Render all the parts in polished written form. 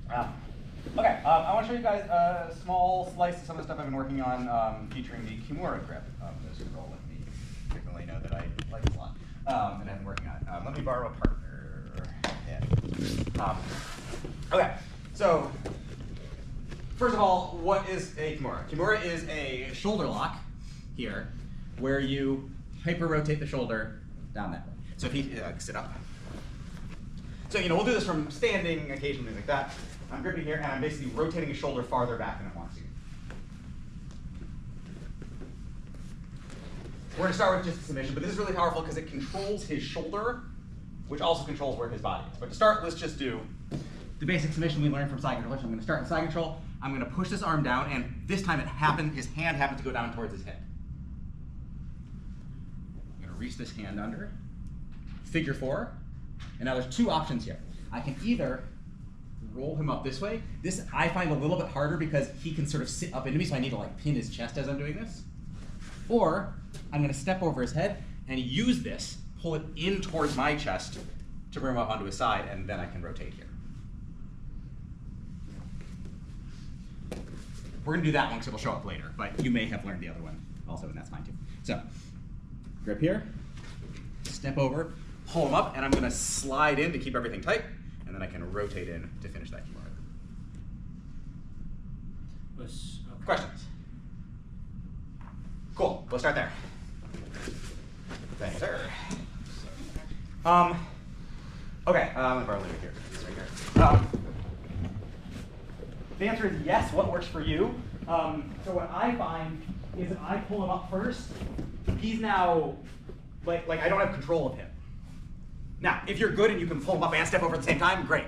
Okay, I want to show you guys a small slice of some of the stuff I've been working on featuring the Kimura grip. Those who roll with me frequently know that I like this a lot, and I've been working on it. Let me borrow a partner. Yeah. Okay, so first of all, what is a Kimura? Kimura is a shoulder lock here, where you hyper-rotate the shoulder down that way. So if he sit up. So we'll do this from standing, occasionally like that. I'm gripping here, and I'm basically rotating his shoulder farther back than it wants to. We're going to start with just a submission, but this is really powerful because it controls his shoulder, which also controls where his body is. But to start, let's just do the basic submission we learned from side control. So I'm going to start in side control. I'm going to push this arm down, and this time his hand happened to go down towards his head. I'm going to reach this hand under, figure 4, and now there's two options here. I can either roll him up this way. This I find a little bit harder because he can sort of sit up into me, so I need to pin his chest as I'm doing this. Or I'm going to step over his head and use this, pull it in towards my chest to bring him up onto his side, and then I can rotate here. We're going to do that one because it'll show up later, but you may have learned the other one also, and that's fine too. So, grip here, step over, pull him up, and I'm going to slide in to keep everything tight, and then I can rotate in to finish that Kimura. Questions? Cool, we'll start there. Thank you, sir. Okay, I'm going to borrow it here. It's right here. The answer is yes, what works for you. So what I find is if I pull him up first, he's now, like I don't have control of him. Now, if you're good and you can pull him up and step over at the same time, great.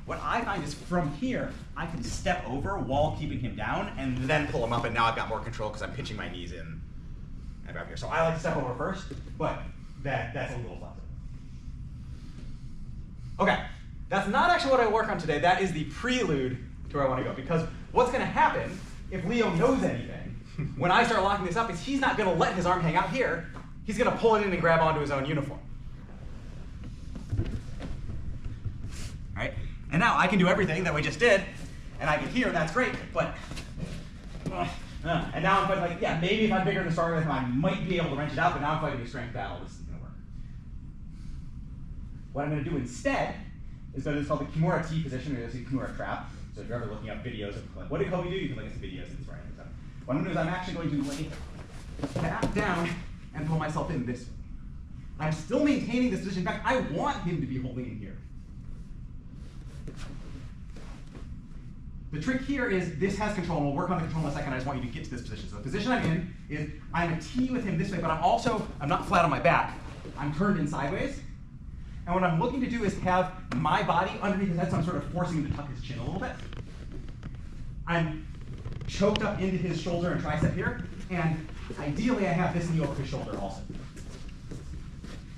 What I find is from here, I can step over while keeping him down and then pull him up, and now I've got more control because I'm pitching my knees in and up here. So I like to step over first, but that's a little flexible. Okay, that's not actually what I work on today. That is the prelude to where I want to go, because what's going to happen if Leo knows anything when I start locking this up is he's not going to let his arm hang out here. He's going to pull it in and grab onto his own uniform. Right? And now I can do everything that we just did, and I can hear, that's great, but, and now I'm fighting, yeah, maybe if I'm bigger and stronger than him, I might be able to wrench it out, but now I'm fighting a strength battle. This isn't going to work. What I'm going to do instead is that it's called the Kimura T position, or the Kimura trap. So if you're ever looking up videos of, what did Kobey do? You can look at some videos and it's right. What I'm going to do is I'm actually going to lay back down and pull myself in this way. I'm still maintaining this position. In fact, I want him to be holding in here. The trick here is this has control, and we'll work on the control in a second. I just want you to get to this position. So the position I'm in is I'm a T with him this way, but I'm not flat on my back. I'm turned in sideways. And what I'm looking to do is have my body underneath his head, so I'm sort of forcing him to tuck his chin a little bit. I'm choked up into his shoulder and tricep here, and ideally I have this knee over his shoulder also.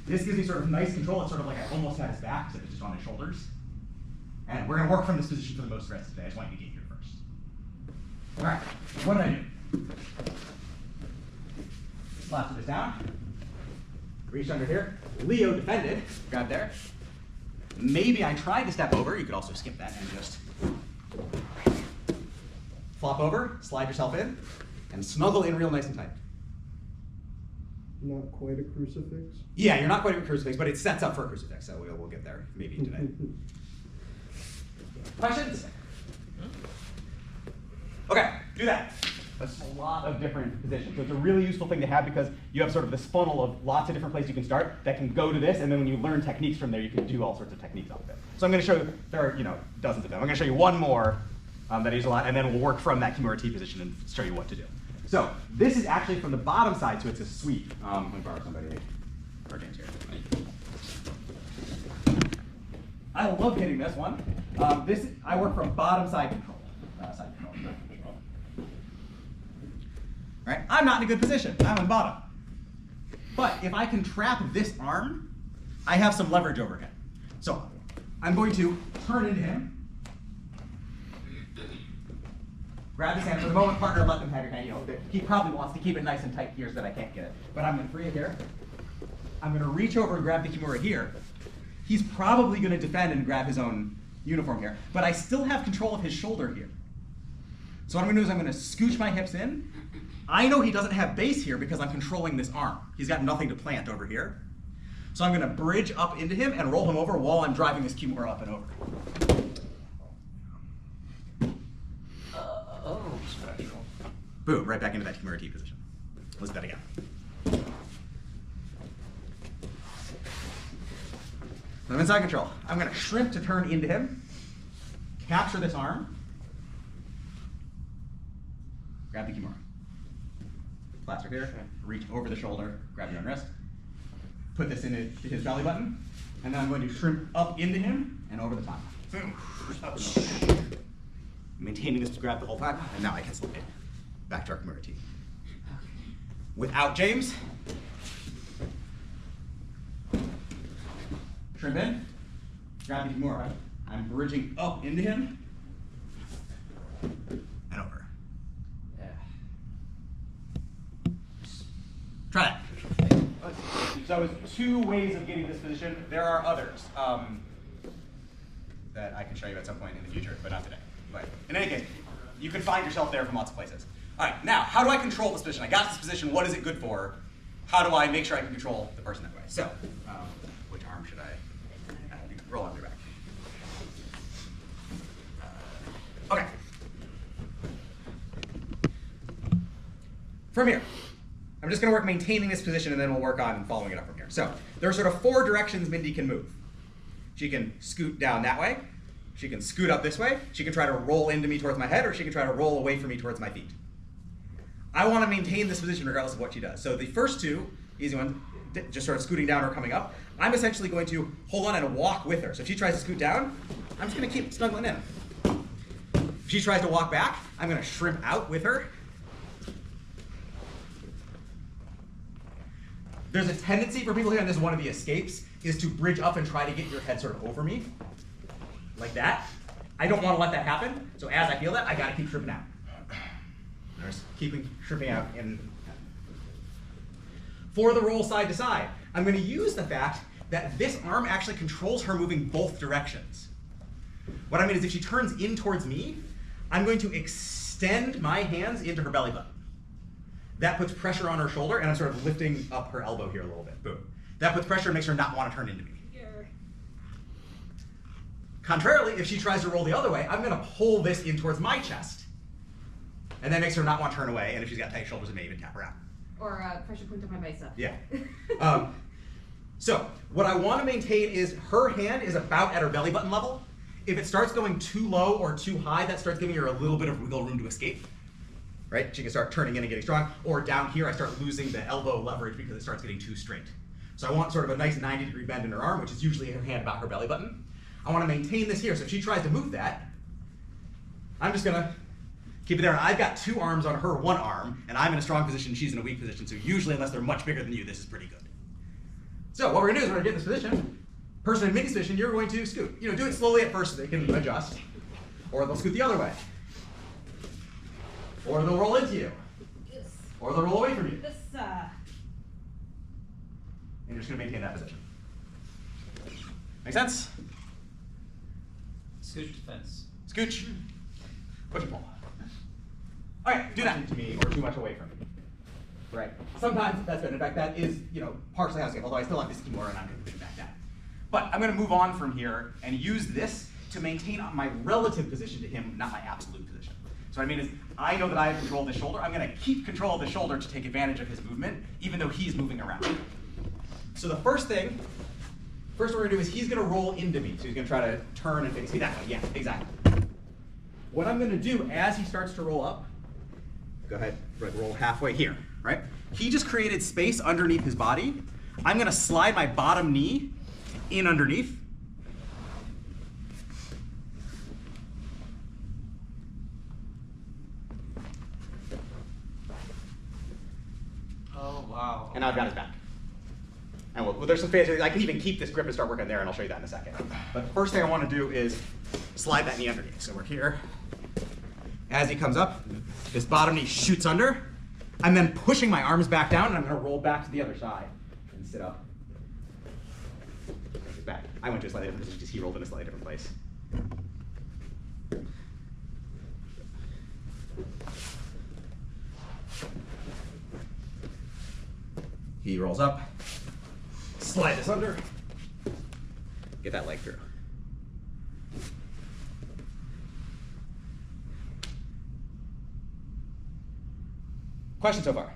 This gives me sort of nice control. It's sort of like I almost have his back, except it's just on his shoulders. And we're going to work from this position for the most rest today. I just want you to get here first. All right, what did I do? Slapped this down. Reached under here. Leo defended. Grab there. Maybe I tried to step over. You could also skip that and just flop over, slide yourself in, and snuggle in real nice and tight. Not quite a crucifix? Yeah, you're not quite a crucifix, but it sets up for a crucifix, so we'll get there maybe today. Questions? Okay, do that. That's a lot of different positions. So it's a really useful thing to have because you have sort of this funnel of lots of different places you can start that can go to this, and then when you learn techniques from there, you can do all sorts of techniques off of it. So I'm going to show you, there are dozens of them. I'm going to show you one more that I use a lot, and then we'll work from that Kimura T position and show you what to do. So this is actually from the bottom side, so it's a sweep. Let me borrow somebody. James here. I love hitting this one. I work from bottom side control. Right? I'm not in a good position. I'm on bottom. But if I can trap this arm, I have some leverage over him. So I'm going to turn into him. Grab his hand. For the moment, partner, let them have your hand. He probably wants to keep it nice and tight here so that I can't get it. But I'm going to free it here. I'm going to reach over and grab the Kimura here. He's probably going to defend and grab his own uniform here, but I still have control of his shoulder here. So what I'm gonna do is I'm gonna scooch my hips in. I know he doesn't have base here because I'm controlling this arm. He's got nothing to plant over here. So I'm gonna bridge up into him and roll him over while I'm driving this Kimura up and over. Special. Boom, right back into that Kimura T position. Let's do that again. I'm inside control. I'm gonna shrimp to turn into him, capture this arm, grab the Kimura. Plaster here, reach over the shoulder, grab your own wrist, put this into his belly button, and then I'm going to shrimp up into him and over the top. Boom. Up and over. Maintaining this grab the whole time, and now I can slip in. Back to our Kimura T. Without James, shrimp in, grab the Kimura. I'm bridging up into him and over. Yeah. Try that. So it's 2 ways of getting this position. There are others that I can show you at some point in the future, but not today. But in any case, you can find yourself there from lots of places. All right, now, how do I control this position? I got this position, what is it good for? How do I make sure I can control the person that way? So, which arm should I roll on your back? Okay. From here, I'm just going to work maintaining this position, and then we'll work on following it up from here. So there are sort of 4 directions Mindy can move. She can scoot down that way. She can scoot up this way. She can try to roll into me towards my head, or she can try to roll away from me towards my feet. I want to maintain this position regardless of what she does. So the first 2, easy ones, just sort of scooting down or coming up, I'm essentially going to hold on and walk with her. So if she tries to scoot down, I'm just going to keep snuggling in. If she tries to walk back, I'm going to shrimp out with her. There's a tendency for people here, and this is one of the escapes, is to bridge up and try to get your head sort of over me, like that. I don't want to let that happen, so as I feel that, I got to keep shrimping out. Just keeping shrimping out. For the roll side to side, I'm going to use the fact that this arm actually controls her moving both directions. What I mean is if she turns in towards me, I'm going to extend my hands into her belly button. That puts pressure on her shoulder, and I'm sort of lifting up her elbow here a little bit. Boom. That puts pressure and makes her not want to turn into me. Contrarily, if she tries to roll the other way, I'm going to pull this in towards my chest. And that makes her not want to turn away, and if she's got tight shoulders, it may even tap her out. Or pressure point on my bicep. Yeah. So what I want to maintain is her hand is about at her belly button level. If it starts going too low or too high, that starts giving her a little bit of wiggle room to escape. Right? She can start turning in and getting strong. Or down here, I start losing the elbow leverage because it starts getting too straight. So I want sort of a nice 90-degree bend in her arm, which is usually her hand about her belly button. I want to maintain this here, so if she tries to move that, I'm just going to keep it there. And I've got 2 arms on her 1 arm, and I'm in a strong position, she's in a weak position, so usually, unless they're much bigger than you, this is pretty good. So what we're going to do is we're going to get in this position. Person in mini position, you're going to scoot. You know, do it slowly at first so they can adjust, or they'll scoot the other way. Or they'll roll into you. Yes. Or they'll roll away from you. This, And you're just going to maintain that position. Make sense? Scooch defense. Scooch. Push and pull. All right, do that to me or too much away from me. Right. Sometimes that's good. In fact, that is, partially how it's going, although I still have this Kimura and I'm going to push it back down. But I'm going to move on from here and use this to maintain my relative position to him, not my absolute position. So what I mean is, I know that I have control of the shoulder. I'm going to keep control of the shoulder to take advantage of his movement, even though he's moving around. So the first what we're going to do is he's going to roll into me. So he's going to try to turn and face me that way. Yeah, exactly. What I'm going to do as he starts to roll up, go ahead, roll halfway here, right? He just created space underneath his body. I'm going to slide my bottom knee in underneath. Oh, wow. And now I've got his back. And there's some phases. I can even keep this grip and start working there, and I'll show you that in a second. But the first thing I want to do is slide that knee underneath. So we're here. As he comes up, this bottom knee shoots under. I'm then pushing my arms back down, and I'm going to roll back to the other side and sit up. He's back. I went to a slightly different position because he rolled in a slightly different place. He rolls up, slide this under, get that leg through. Question so far?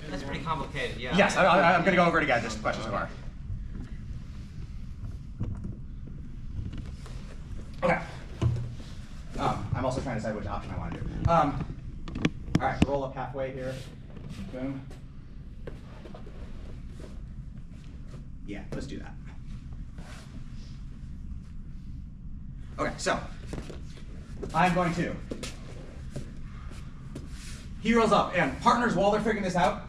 That's pretty complicated, yeah. Yes, I'm going to go over it again, just questions so far. Okay. I'm also trying to decide which option I want to do. All right, roll up halfway here. Boom. Yeah, let's do that. Okay, so I'm going to. He rolls up, and partners, while they're figuring this out,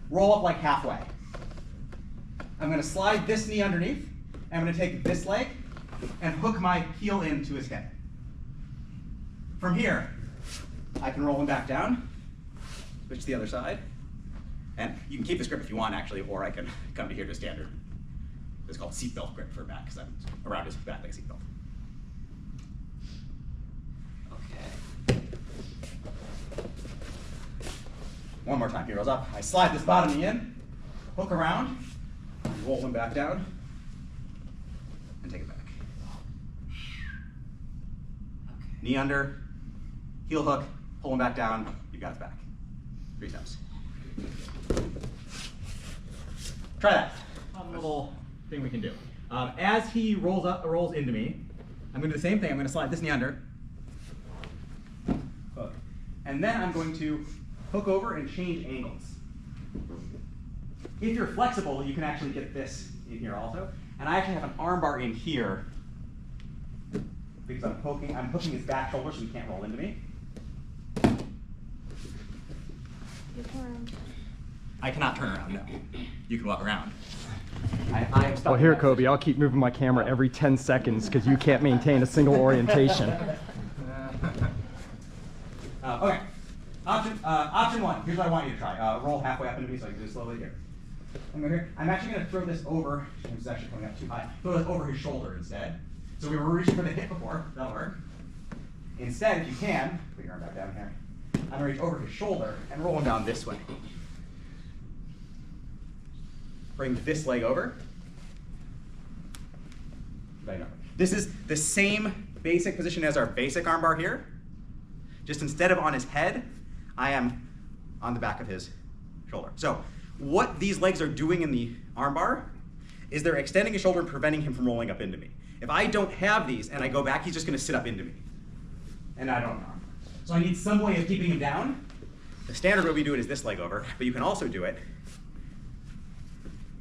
roll up like halfway. I'm going to slide this knee underneath. I'm going to take this leg and hook my heel into his hip. From here, I can roll him back down, switch to the other side, and you can keep this grip if you want, actually, or I can come to here to standard. It's called seatbelt grip for back, because I'm around his back like a seatbelt. Okay. One more time, he rolls up. I slide this bottom knee in, hook around, roll him back down, and take it back. Okay. Knee under, heel hook, pull him back down, you got his back. 3 times. Try that. One little thing we can do. As he rolls into me, I'm going to do the same thing. I'm going to slide this knee under, hook, and then I'm going to hook over and change angles. If you're flexible, you can actually get this in here also. And I actually have an arm bar in here because I'm hooking his back shoulder so he can't roll into me. I cannot turn around, no. You can walk around. I am stuck. Well, here, Kobey, I'll keep moving my camera every 10 seconds because you can't maintain a single orientation. Okay. Option 1. Here's what I want you to try. Roll halfway up into me so I can do it slowly here. I'm actually going to throw this over. It's actually coming up too high. Throw this over his shoulder instead. So we were reaching for the hip before. That'll work. Instead, if you can, put your arm back down here. I'm going to reach over his shoulder and roll him down this way. Bring this leg over. This is the same basic position as our basic armbar here. Just instead of on his head, I am on the back of his shoulder. So what these legs are doing in the armbar is they're extending his shoulder and preventing him from rolling up into me. If I don't have these and I go back, he's just going to sit up into me. And I don't know. So I need some way of keeping him down. The standard way we do it is this leg over, but you can also do it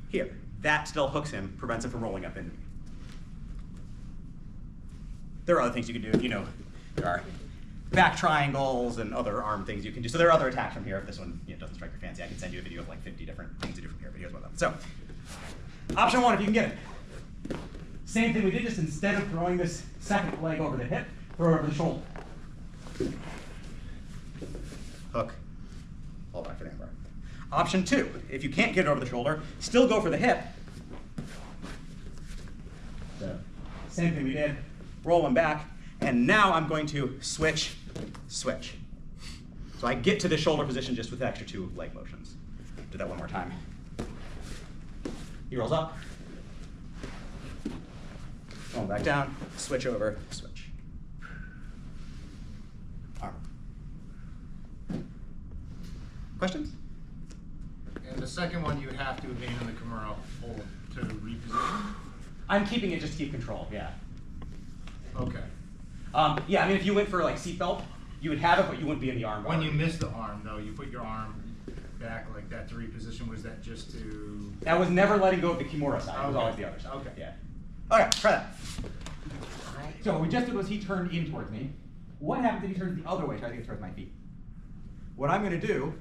here. That still hooks him, prevents him from rolling up into me. There are other things you can do. You know, there are back triangles and other arm things you can do. So there are other attacks from here. If this one doesn't strike your fancy, I can send you a video of like 50 different things to do from here, but here's one of them. So option 1, if you can get it. Same thing we did, just instead of throwing this second leg over the hip, throw it over the shoulder. Hook, fall back for the armbar. Option 2, if you can't get it over the shoulder, still go for the hip. So, same thing we did, roll him back, and now I'm going to switch, switch. So I get to the shoulder position just with the extra 2 leg motions. Do that one more time. He rolls up, roll him back down, switch over, switch. Arm. Questions? And the second one, you would have to abandon the Kimura hold to reposition? I'm keeping it just to keep control, yeah. Okay. Yeah, I mean, if you went for like seatbelt, you would have it, but you wouldn't be in the arm bar. When you miss the arm, though, you put your arm back like that to reposition. Was that just to... That was never letting go of the Kimura side. It was Okay. always the other side. Okay. Yeah. Okay, try that. So what we just did was he turned in towards me. What happens if he turns the other way, tries to get towards my feet? What I'm going to do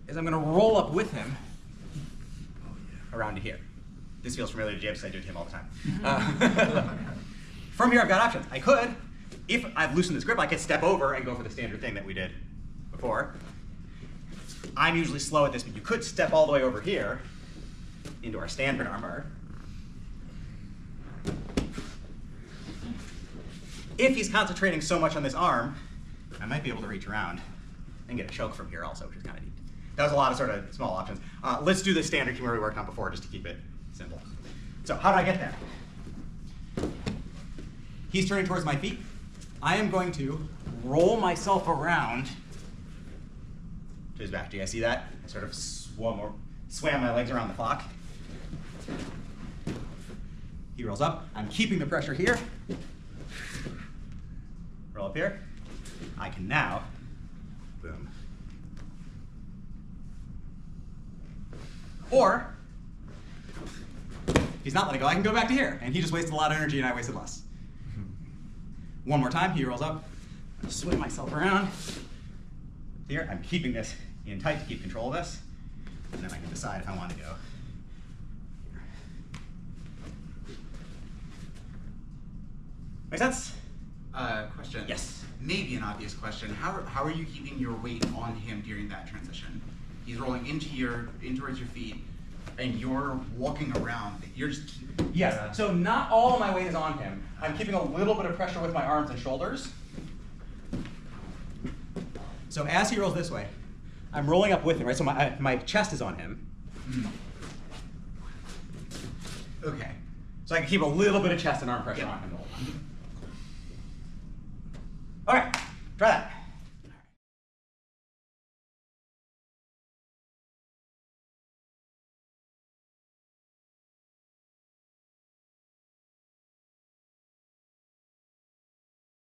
is I'm going to roll up with him around to here. This feels familiar to James because I do it to him all the time. From here, I've got options. I could, if I've loosened this grip, I could step over and go for the standard thing that we did before. I'm usually slow at this, but you could step all the way over here into our standard armbar. if he's concentrating so much on this arm, I might be able to reach around and get a choke from here also, which is kind of neat. That was a lot of sort of small options. Let's do the standard Kimura we worked on before just to keep it simple. So how did I get there? He's turning towards my feet. I am going to roll myself around to his back. Do you guys see that? I sort of swam my legs around the clock. He rolls up. I'm keeping the pressure here. Roll up here. I can now, boom. Or, if he's not letting go, I can go back to here. And he just wasted a lot of energy and I wasted less. One more time, he rolls up. I swing myself around. Here, I'm keeping this in tight to keep control of this. And then I can decide if I want to go. Make sense? Question. Yes. Maybe an obvious question. How are you keeping your weight on him during that transition? He's rolling in towards your feet, and you're walking around. You're just keeping. Yes. So not all of my weight is on him. I'm keeping a little bit of pressure with my arms and shoulders. So as he rolls this way, I'm rolling up with him, right? So my chest is on him. Okay. So I can keep a little bit of chest and arm pressure on him the whole time. All right, try that.